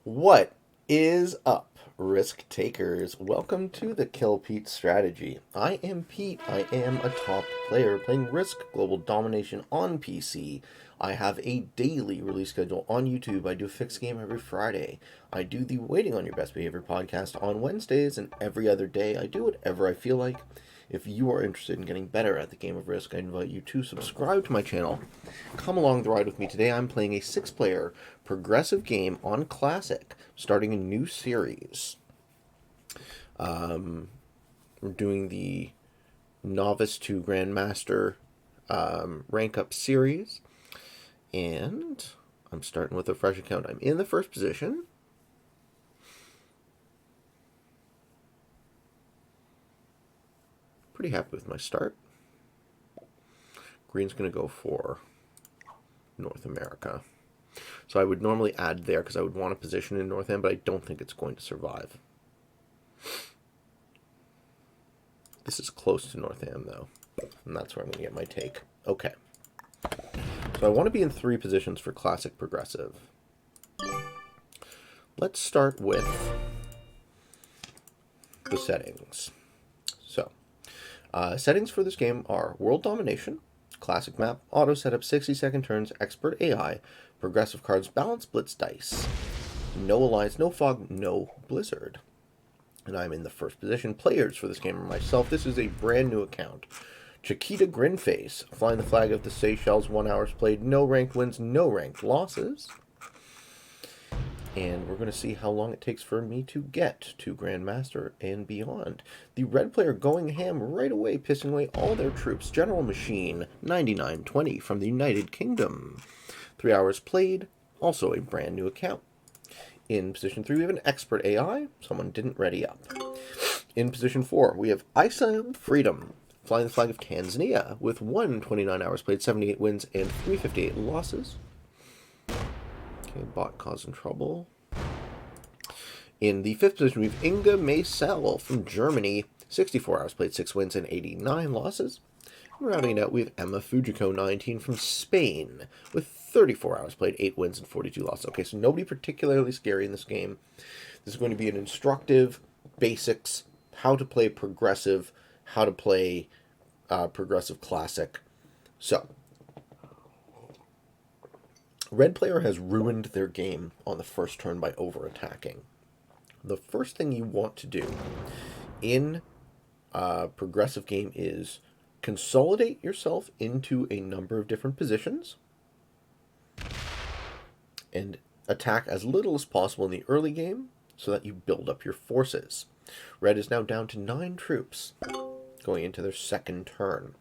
What is up, risk takers? Welcome to the Kill Pete strategy. I am Pete. I am a top player playing Risk Global Domination on PC. I have a daily release schedule on YouTube. I do a fixed game every Friday. I do the Waiting on Your Best Behavior podcast on Wednesdays, and every other day I do whatever I feel like. If you are interested in getting better at the game of Risk, I invite you to subscribe to my channel. Come along the ride with me today. I'm playing a 6-player progressive game on Classic, starting a new series. We're doing the Novice to Grandmaster rank up series, and I'm starting with a fresh account. I'm in the first position. Pretty happy with my start. Green's going to go for North America. So I would normally add there because I would want a position in North End, but I don't think it's going to survive. This is close to North End, though, and that's where I'm going to get my take. Okay. So I want to be in 3 positions for Classic Progressive. Let's start with the settings. So, settings for this game are World Domination, Classic Map, Auto Setup, 60-second turns, Expert AI, Progressive Cards, Balance, Blitz Dice. No Alliance, no Fog, no Blizzard. And I'm in the first position. Players for this game are myself. This is a brand new account. Chiquita Grinface, flying the flag of the Seychelles, 1 hour played, no ranked wins, no ranked losses. And we're going to see how long it takes for me to get to Grandmaster and beyond. The red player going ham right away, pissing away all their troops. General Machine, 9920 from the United Kingdom. 3 hours played, also a brand new account. In position 3, we have an Expert AI. Someone didn't ready up. In position 4, we have Isam Freedom, flying the flag of Tanzania, with 129 hours played, 78 wins, and 358 losses. Okay, bot causing trouble. In the 5th position, we have Inge Meysel from Germany, 64 hours played, 6 wins, and 89 losses. And rounding it out, we have Emma Fujiko, 19, from Spain, with 34 hours played, 8 wins, and 42 losses. Okay, so nobody particularly scary in this game. This is going to be an instructive, basics, how to play progressive, how to play progressive classic. So, red player has ruined their game on the first turn by over-attacking. The first thing you want to do in a progressive game is consolidate yourself into a number of different positions and attack as little as possible in the early game so that you build up your forces. Red is now down to 9 troops going into their second turn.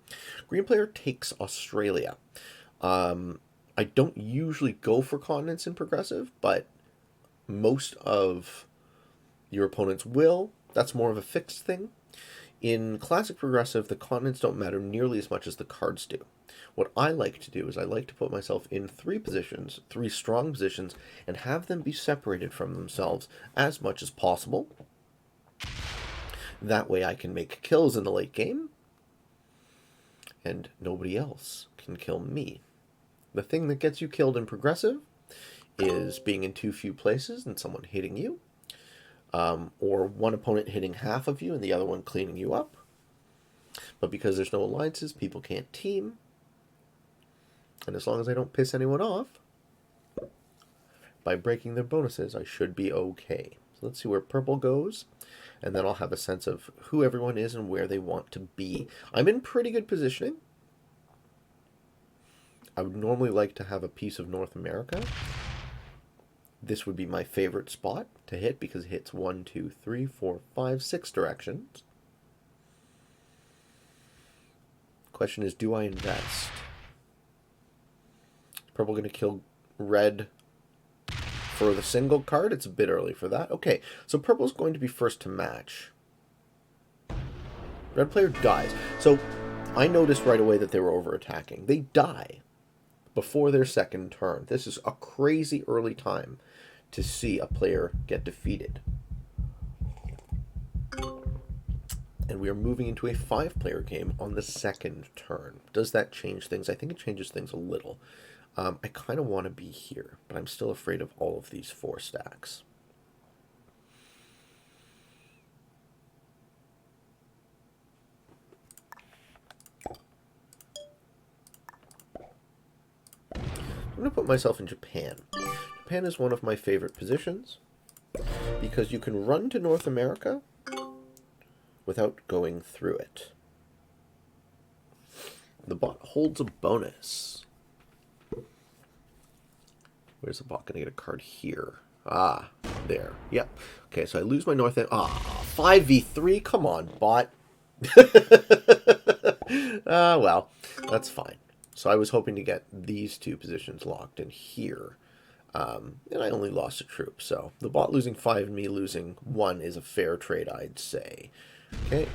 Green player takes Australia. I don't usually go for continents in progressive, but most of your opponents will. That's more of a fixed thing. In classic progressive, the continents don't matter nearly as much as the cards do. What I like to do is I like to put myself in 3 positions, 3 strong positions, and have them be separated from themselves as much as possible. That way I can make kills in the late game, and nobody else can kill me. The thing that gets you killed in progressive is being in too few places and someone hitting you, or one opponent hitting half of you and the other one cleaning you up. But because there's no alliances, people can't team. And as long as I don't piss anyone off by breaking their bonuses, I should be okay. So let's see where purple goes, and then I'll have a sense of who everyone is and where they want to be. I'm in pretty good positioning. I would normally like to have a piece of North America. This would be my favorite spot to hit because it hits 1, 2, 3, 4, 5, 6 directions. Question is, do I invest? Purple going to kill red for the single card? It's a bit early for that. Okay, so purple's going to be first to match. Red player dies. So I noticed right away that they were over-attacking. They die before their second turn. This is a crazy early time to see a player get defeated. And we are moving into a 5-player game on the second turn. Does that change things? I think it changes things a little. I kind of want to be here, but I'm still afraid of all of these 4 stacks. I'm going to put myself in Japan. Japan is one of my favorite positions because you can run to North America without going through it. The bot holds a bonus. Where's the bot going to get a card here? Ah, there. Yep. Okay, so I lose my North End. Ah, 5v3? Come on, bot. Well, that's fine. So I was hoping to get these two positions locked in here. And I only lost a troop, so the bot losing 5 and me losing 1 is a fair trade, I'd say. Okay.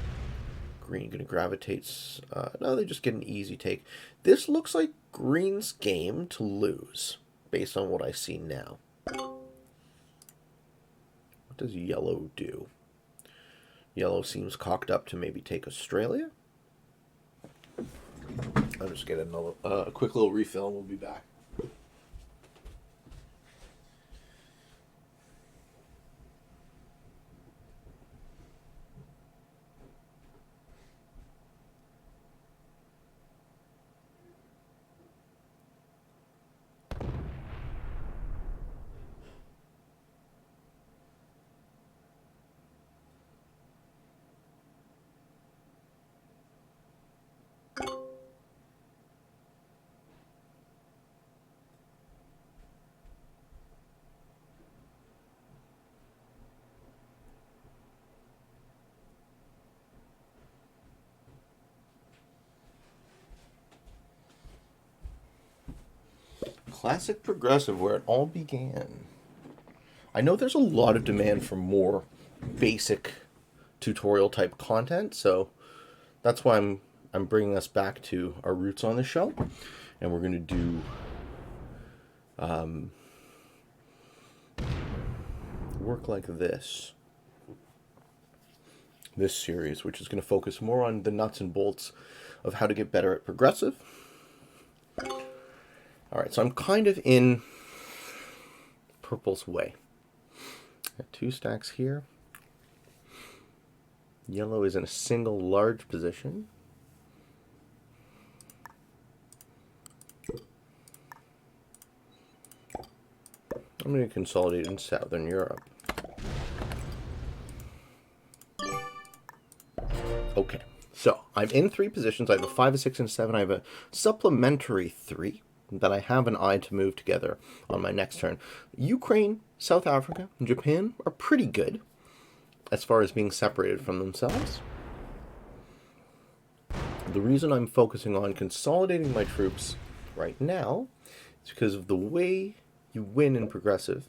Green going to gravitate. No, they just get an easy take. This looks like green's game to lose, based on what I see now. What does yellow do? Yellow seems cocked up to maybe take Australia. I'll just get a quick little refill and we'll be back. Classic Progressive, where it all began. I know there's a lot of demand for more basic tutorial type content, so that's why I'm bringing us back to our roots on the show, and we're going to do work like this series, which is going to focus more on the nuts and bolts of how to get better at Progressive. Alright, so I'm kind of in purple's way. Got 2 stacks here. Yellow is in a single large position. I'm going to consolidate in Southern Europe. Okay, so I'm in 3 positions. I have a 5, a 6, and a 7. I have a supplementary 3 that I have an eye to move together on my next turn. Ukraine, South Africa, and Japan are pretty good as far as being separated from themselves. The reason I'm focusing on consolidating my troops right now is because of the way you win in Progressive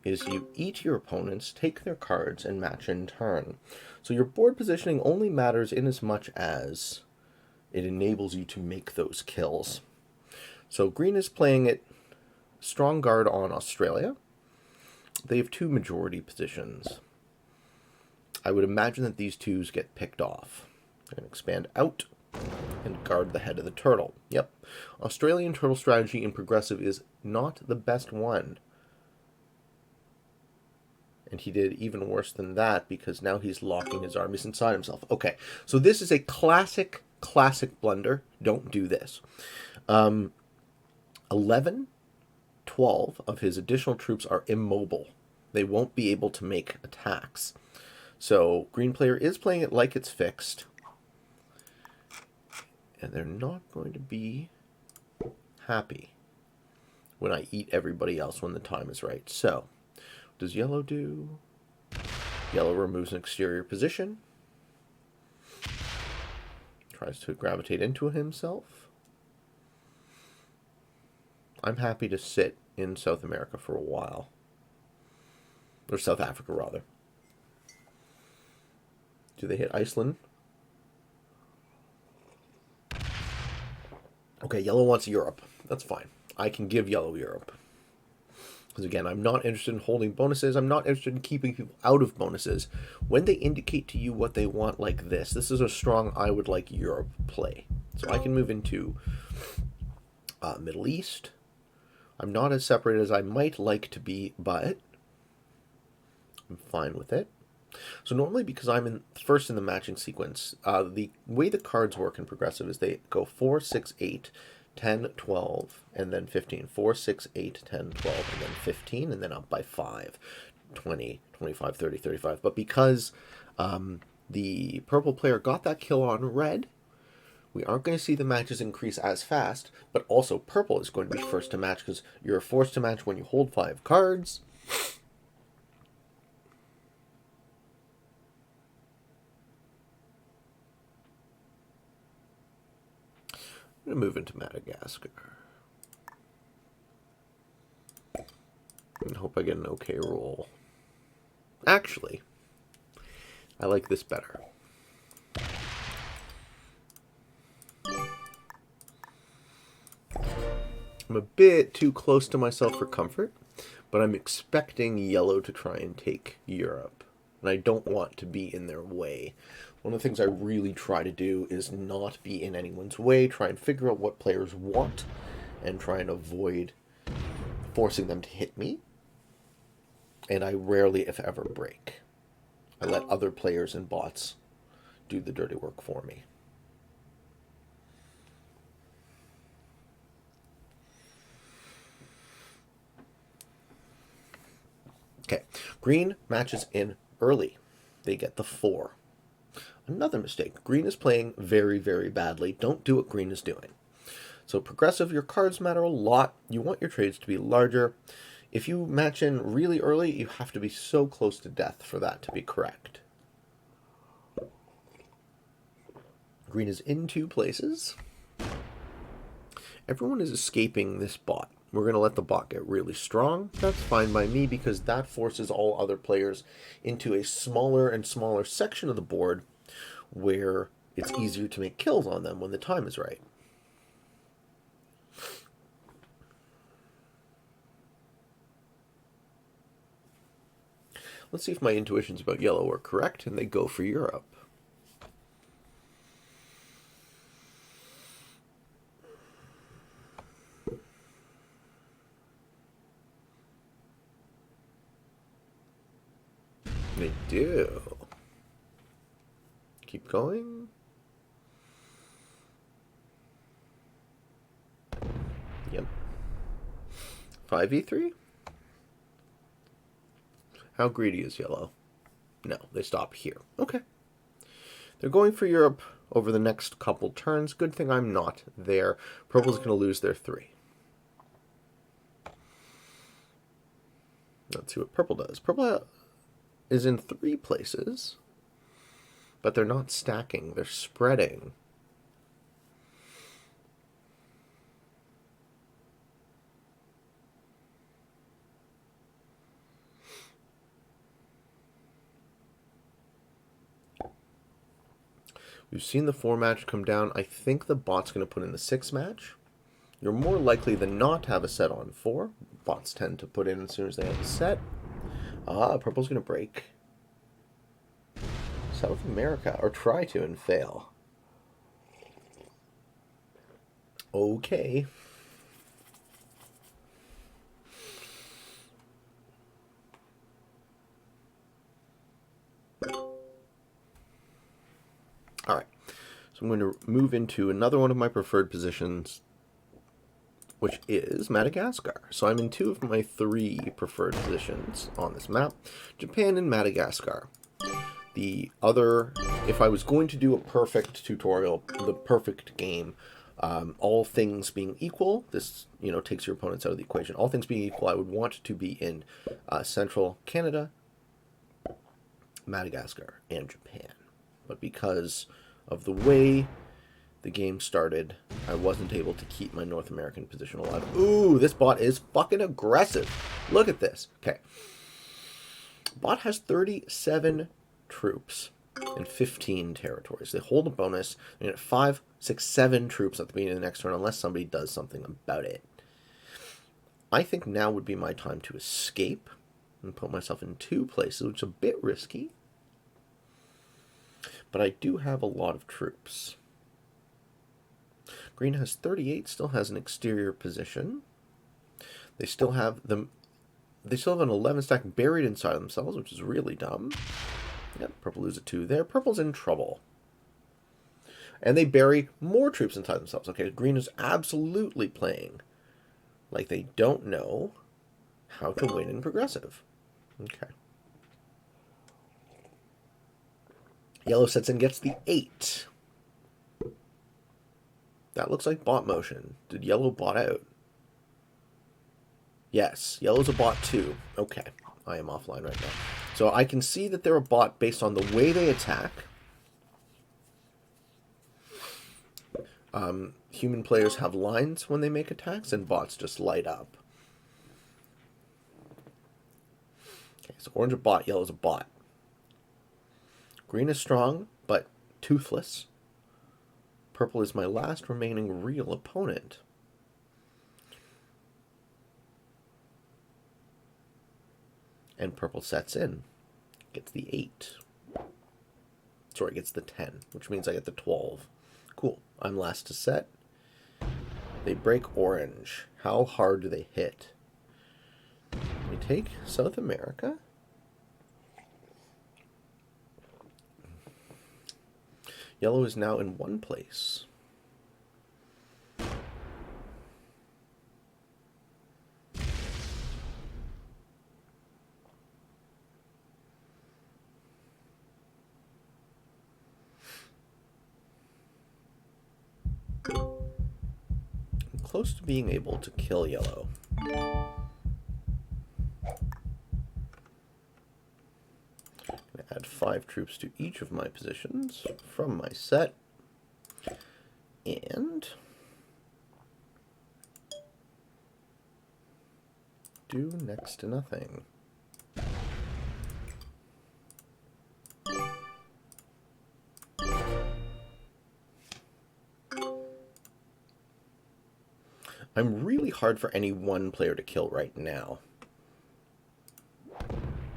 is you eat your opponents, take their cards, and match in turn. So your board positioning only matters in as much as it enables you to make those kills. So green is playing it strong guard on Australia. They have 2 majority positions. I would imagine that these 2s get picked off. They're going to expand out and guard the head of the turtle. Yep. Australian turtle strategy in Progressive is not the best one. And he did even worse than that because now he's locking his armies inside himself. Okay, so this is a classic blunder. Don't do this. 11, 12 of his additional troops are immobile. They won't be able to make attacks. So green player is playing it like it's fixed. And they're not going to be happy when I eat everybody else when the time is right. So, what does yellow do? Yellow removes an exterior position. Tries to gravitate into himself. I'm happy to sit in South America for a while. Or South Africa, rather. Do they hit Iceland? Okay, yellow wants Europe. That's fine. I can give yellow Europe. Because again, I'm not interested in holding bonuses. I'm not interested in keeping people out of bonuses. When they indicate to you what they want like this is a strong I would like Europe play. So I can move into Middle East. I'm not as separated as I might like to be, but I'm fine with it. So normally, because I'm first in the matching sequence, the way the cards work in Progressive is they go 4, 6, 8, 10, 12, and then 15. 4, 6, 8, 10, 12, and then 15, and then up by 5. 20, 25, 30, 35. But because the purple player got that kill on red, we aren't going to see the matches increase as fast, but also purple is going to be first to match because you're forced to match when you hold 5 cards. I'm going to move into Madagascar. And hope I get an okay roll. Actually, I like this better. I'm a bit too close to myself for comfort, but I'm expecting yellow to try and take Europe. And I don't want to be in their way. One of the things I really try to do is not be in anyone's way, try and figure out what players want, and try and avoid forcing them to hit me. And I rarely, if ever, break. I let other players and bots do the dirty work for me. Okay, green matches in early. They get the 4. Another mistake. Green is playing very, very badly. Don't do what green is doing. So progressive, your cards matter a lot. You want your trades to be larger. If you match in really early, you have to be so close to death for that to be correct. Green is in 2 places. Everyone is escaping this bot. We're going to let the bot get really strong. That's fine by me because that forces all other players into a smaller and smaller section of the board where it's easier to make kills on them when the time is right. Let's see if my intuitions about yellow are correct, and they go for Europe. They do. Keep going. Yep. 5e3? How greedy is yellow? No, they stop here. Okay. They're going for Europe over the next couple turns. Good thing I'm not there. Purple's going to lose their 3. Let's see what purple does. Purple is in 3 places, but they're not stacking. They're spreading. We've seen the 4 match come down. I think the bot's going to put in the 6 match. You're more likely than not to have a set on 4. Bots tend to put in as soon as they have a set. Purple's going to break. South America, or try to and fail. Okay. Alright, so I'm going to move into another one of my preferred positions, which is Madagascar. So I'm in 2 of my 3 preferred positions on this map, Japan and Madagascar. The other, if I was going to do a perfect tutorial, the perfect game, all things being equal, this, takes your opponents out of the equation. All things being equal, I would want to be in Central Canada, Madagascar, and Japan. But because of the way the game started, I wasn't able to keep my North American position alive. Ooh, this bot is fucking aggressive. Look at this. Okay. Bot has 37 troops and 15 territories. They hold a bonus. They get 5, 6, 7 troops at the beginning of the next turn unless somebody does something about it. I think now would be my time to escape and put myself in 2 places, which is a bit risky. But I do have a lot of troops. Green has 38, still has an exterior position. They still have an 11 stack buried inside themselves, which is really dumb. Yep, purple loses a 2 there. Purple's in trouble. And they bury more troops inside themselves. Okay, green is absolutely playing like they don't know how to win in progressive. Okay. Yellow sets in, gets the 8. That looks like bot motion. Did yellow bot out? Yes, yellow's a bot too. Okay, I am offline right now. So I can see that they're a bot based on the way they attack. Human players have lines when they make attacks, and bots just light up. Okay, so orange a bot, yellow's a bot. Green is strong, but toothless. Purple is my last remaining real opponent. And purple sets in. Gets the 8. Sorry, gets the 10, which means I get the 12. Cool. I'm last to set. They break orange. How hard do they hit? We take South America. Yellow is now in one place. Close to being able to kill yellow. Add 5 troops to each of my positions from my set. And do next to nothing. I'm really hard for any one player to kill right now.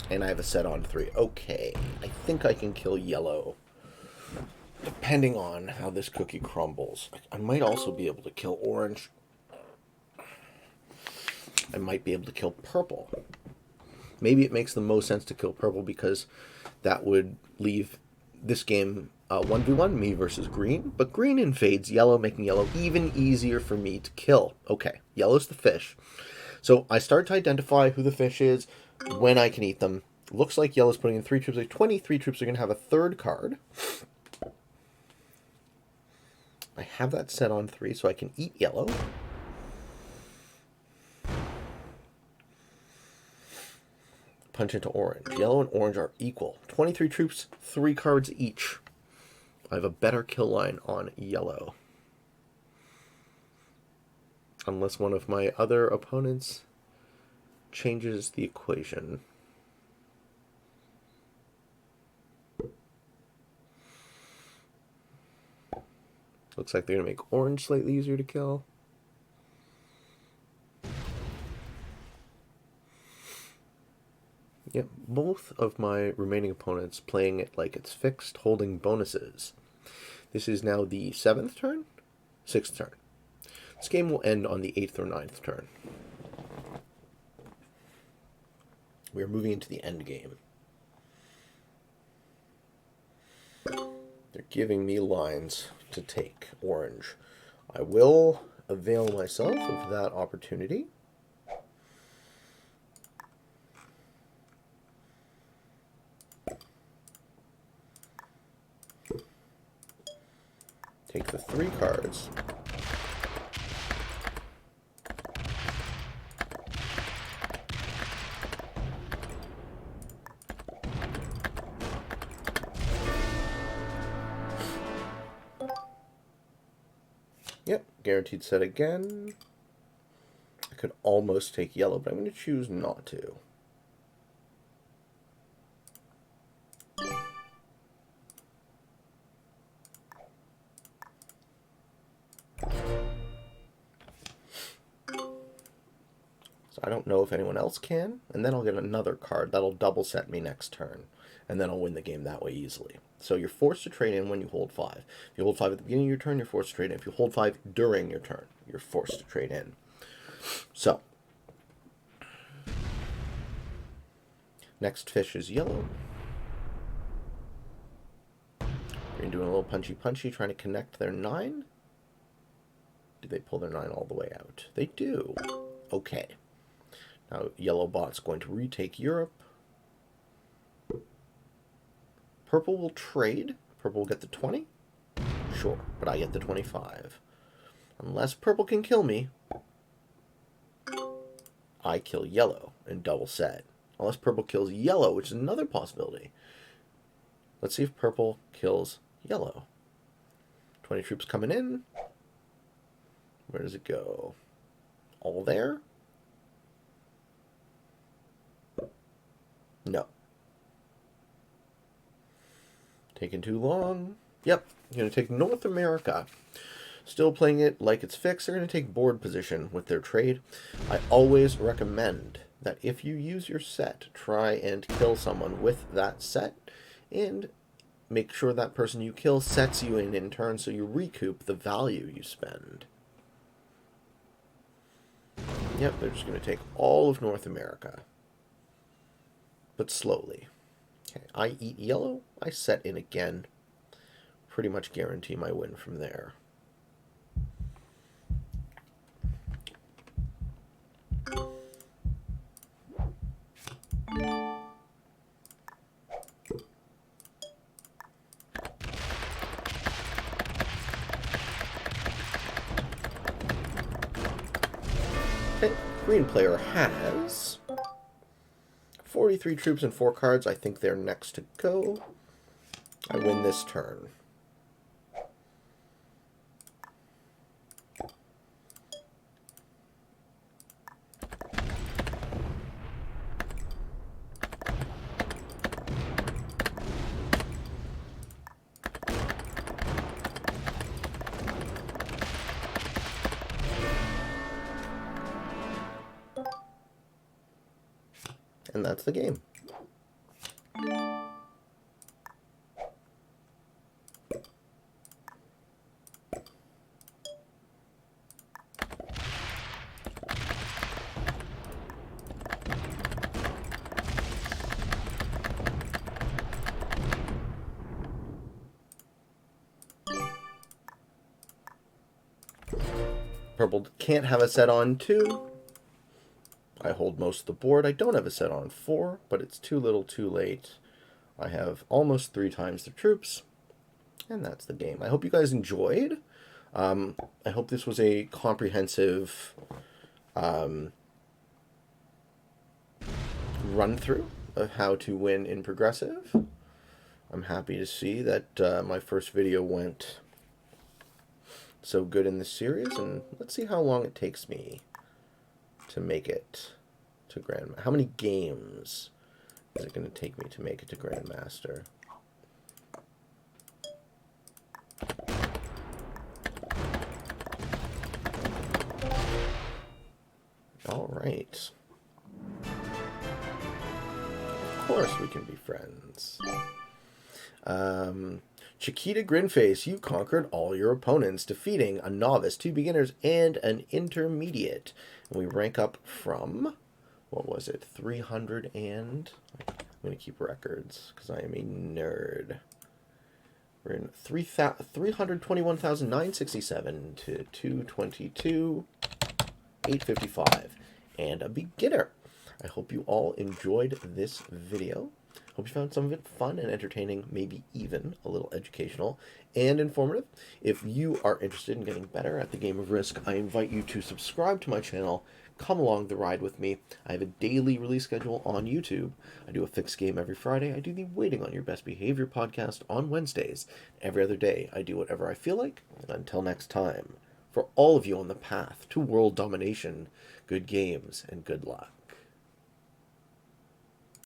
And I have a set on 3. Okay, I think I can kill yellow. Depending on how this cookie crumbles. I might also be able to kill orange. I might be able to kill purple. Maybe it makes the most sense to kill purple because that would leave this game 1v1, me versus green. But green invades yellow, making yellow even easier for me to kill. Okay, yellow's the fish. So I start to identify who the fish is, when I can eat them. Looks like yellow's putting in 3 troops. Like 23 troops are going to have a 3rd card. I have that set on 3, so I can eat yellow. Punch into orange. Yellow and orange are equal. 23 troops, 3 cards each. I have a better kill line on yellow. Unless one of my other opponents changes the equation. Looks like they're going to make orange slightly easier to kill. Yep, both of my remaining opponents playing it like it's fixed, holding bonuses. This is now the 7th turn? 6th turn. This game will end on the 8th or 9th turn. We are moving into the end game. They're giving me lines to take. Orange. I will avail myself of that opportunity. Take the 3 cards. Yep, guaranteed set again. I could almost take yellow, but I'm going to choose not to. So I don't know if anyone else can, and then I'll get another card that'll double set me next turn, and then I'll win the game that way easily. So you're forced to trade in when you hold 5. If you hold 5 at the beginning of your turn, you're forced to trade in. If you hold 5 during your turn, you're forced to trade in. So, next fish is yellow. Green doing doing a little punchy, trying to connect their 9. Do they pull their 9 all the way out? They do. Okay. Now, yellow bot's going to retake Europe. Purple will trade. Purple will get the 20. Sure, but I get the 25. Unless purple can kill me, I kill yellow and double set. Unless purple kills yellow, which is another possibility. Let's see if purple kills yellow. 20 troops coming in. Where does it go? All there? No. Taking too long. Yep, going to take North America. Still playing it like it's fixed. They're going to take board position with their trade. I always recommend that if you use your set, try and kill someone with that set, and make sure that person you kill sets you in turn so you recoup the value you spend. Yep, they're just going to take all of North America. But slowly. Okay, I eat yellow. I set in again. Pretty much guarantee my win from there. Okay, green player has 43 troops and 4 cards. I think they're next to go. I win this turn. And that's the game. Purple can't have a set on 2. I hold most of the board. I don't have a set on 4, but it's too little too late. I have almost 3 times the troops, and that's the game. I hope you guys enjoyed. I hope this was a comprehensive run-through of how to win in Progressive. I'm happy to see that my first video went so good in this series, and let's see how long it takes me to make it to Grandmaster. How many games is it going to take me to make it to Grandmaster? All right. Of course we can be friends. Chiquita Grinface, you conquered all your opponents, defeating a novice, 2 beginners, and an intermediate. And we rank up from, what was it, 300 and... I'm going to keep records, because I am a nerd. We're in 321,967 to 222,855. And a beginner. I hope you all enjoyed this video. Hope you found some of it fun and entertaining, maybe even a little educational and informative. If you are interested in getting better at the game of Risk, I invite you to subscribe to my channel. Come along the ride with me. I have a daily release schedule on YouTube. I do a fixed game every Friday. I do the Waiting on Your Best Behavior podcast on Wednesdays. Every other day, I do whatever I feel like. And until next time, for all of you on the path to world domination, good games and good luck.